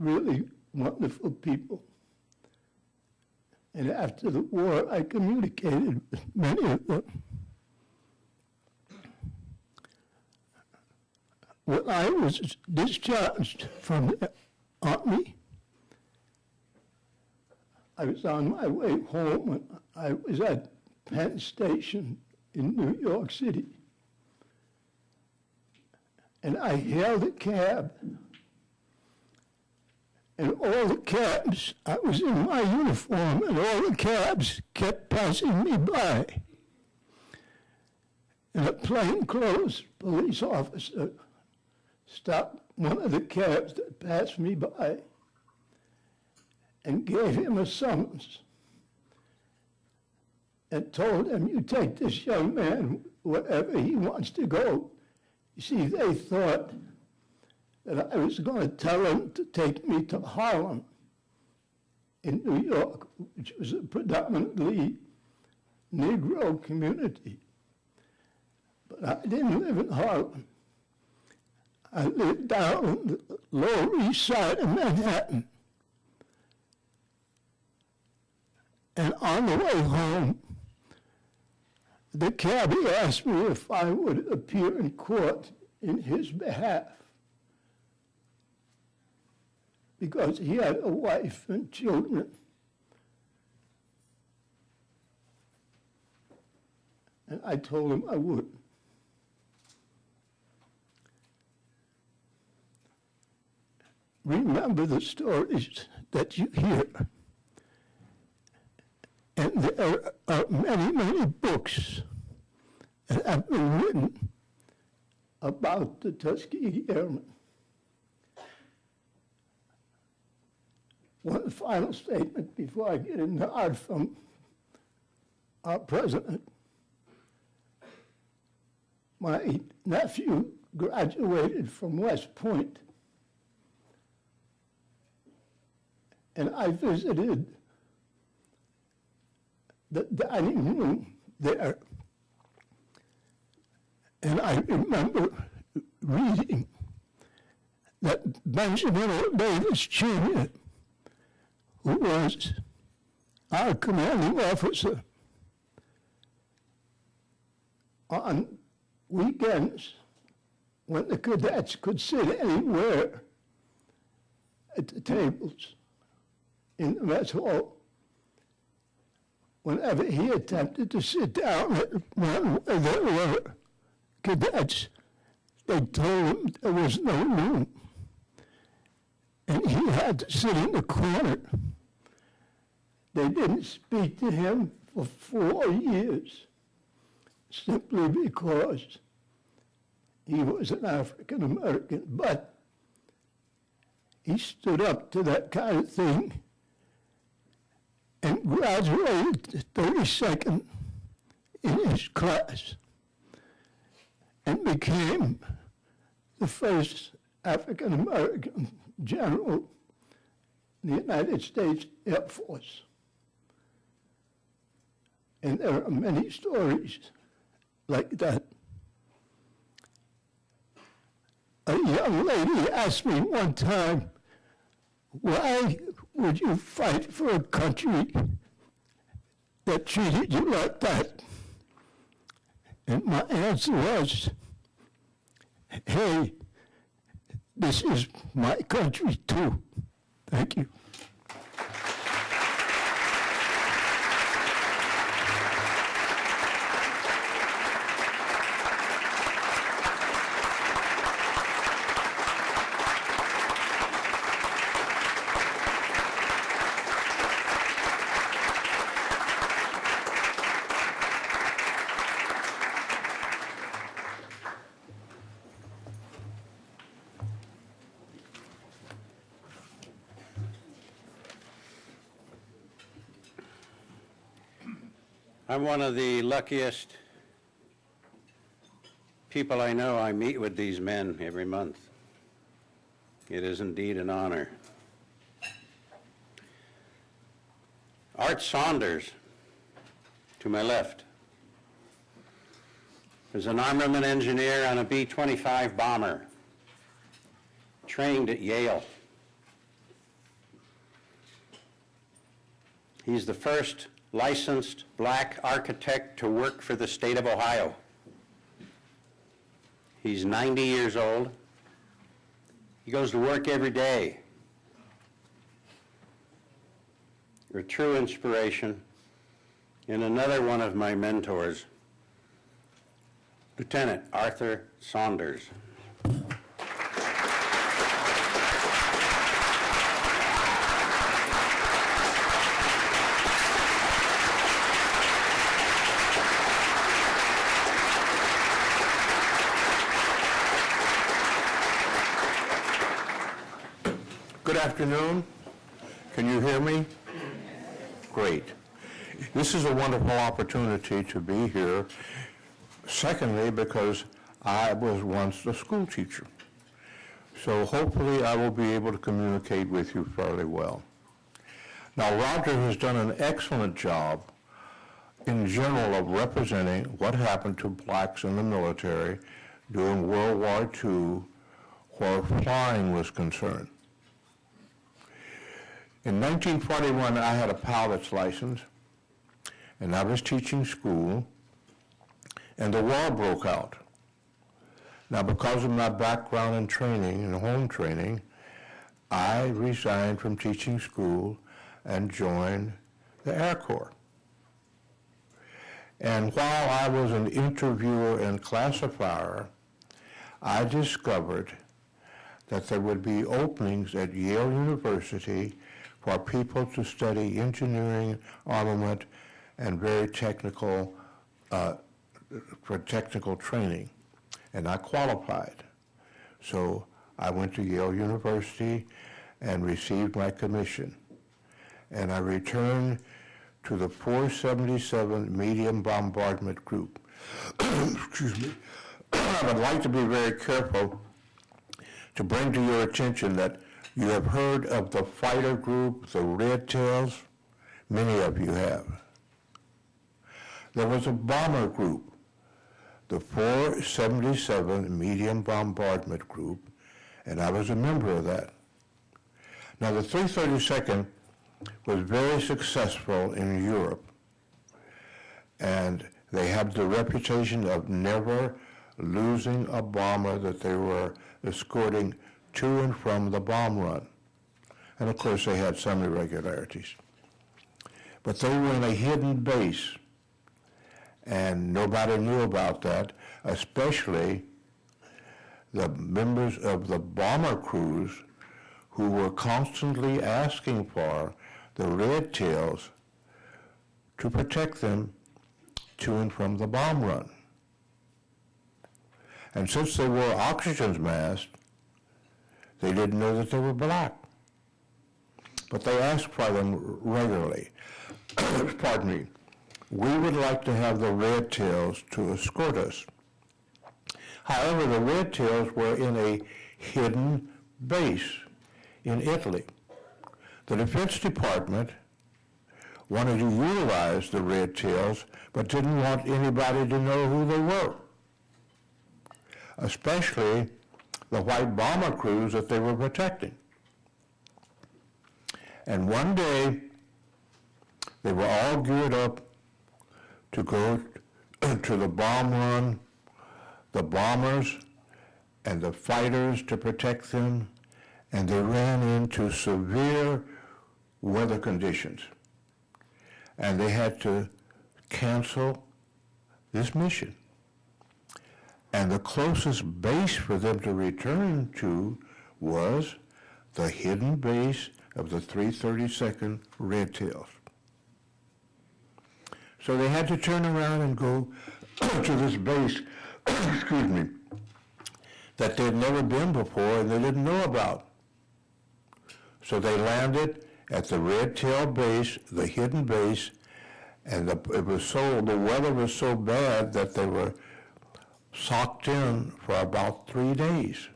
really wonderful people. And after the war, I communicated with many of them. When I was discharged from the Army, I was on my way home, and I was at Penn Station in New York City. And I hailed a cab. And all the cabs, I was in my uniform, and all the cabs kept passing me by. And a plainclothes police officer stopped one of the cabs that passed me by and gave him a summons and told him, "You take this young man wherever he wants to go." You see, they thought that I was going to tell him to take me to Harlem in New York, which was a predominantly Negro community. But I didn't live in Harlem. I lived down on the Lower East Side of Manhattan. And on the way home, the cabbie asked me if I would appear in court in his behalf, because he had a wife and children. And I told him I would. Remember the stories that you hear. And there are many, many books that have been written about the Tuskegee Airmen. One final statement before I get into art from our president. My nephew graduated from West Point, and I visited the dining room there. And I remember reading that Benjamin O. Davis, Jr., who was our commanding officer, on weekends, when the cadets could sit anywhere at the tables in the mess hall, whenever he attempted to sit down at one where there were cadets, they told him there was no room. And he had to sit in the corner. They didn't speak to him for 4 years, simply because he was an African American. But he stood up to that kind of thing and graduated 32nd in his class and became the first African American general in the United States Air Force. And there are many stories like that. A young lady asked me one time, "Why would you fight for a country that treated you like that?" And my answer was, "Hey, this is my country too." Thank you. I'm one of the luckiest people I know. I meet with these men every month. It is indeed an honor. Art Saunders, to my left, is an armament engineer on a B-25 bomber, trained at Yale. He's the first licensed black architect to work for the state of Ohio. He's 90 years old. He goes to work every day. A true inspiration, and another one of my mentors, Lieutenant Arthur Saunders. Good afternoon. Can you hear me? Great. This is a wonderful opportunity to be here. Secondly, because I was once a school teacher. So hopefully I will be able to communicate with you fairly well. Now, Roger has done an excellent job in general of representing what happened to blacks in the military during World War II, where flying was concerned. In 1941, I had a pilot's license, and I was teaching school, and the war broke out. Now, because of my background in training, in home training, I resigned from teaching school and joined the Air Corps. And while I was an interviewer and classifier, I discovered that there would be openings at Yale University for people to study engineering, armament, and very technical, for technical training. And I qualified. So I went to Yale University and received my commission. And I returned to the 477 Medium Bombardment Group. Excuse me. I would like to be very careful to bring to your attention that you have heard of the fighter group, the Red Tails. Many of you have. There was a bomber group, the 477 Medium Bombardment Group, and I was a member of that. Now, the 332nd was very successful in Europe, and they had the reputation of never losing a bomber that they were escorting to and from the bomb run. And of course they had some irregularities. But they were in a hidden base, and nobody knew about that, especially the members of the bomber crews who were constantly asking for the Red Tails to protect them to and from the bomb run. And since they wore oxygen masks, they didn't know that they were black. But they asked for them regularly. Pardon me. We would like to have the Red Tails to escort us. However, the Red Tails were in a hidden base in Italy. The Defense Department wanted to utilize the Red Tails, but didn't want anybody to know who they were, especially the white bomber crews that they were protecting. And one day, they were all geared up to go to the bomb run, the bombers and the fighters to protect them, and they ran into severe weather conditions. And they had to cancel this mission. And the closest base for them to return to was the hidden base of the 332nd Red Tails. So they had to turn around and go to this base, excuse me, that they'd never been before and they didn't know about. So they landed at the Red Tail base, the hidden base, and the weather was so bad that they were socked in for about 3 days.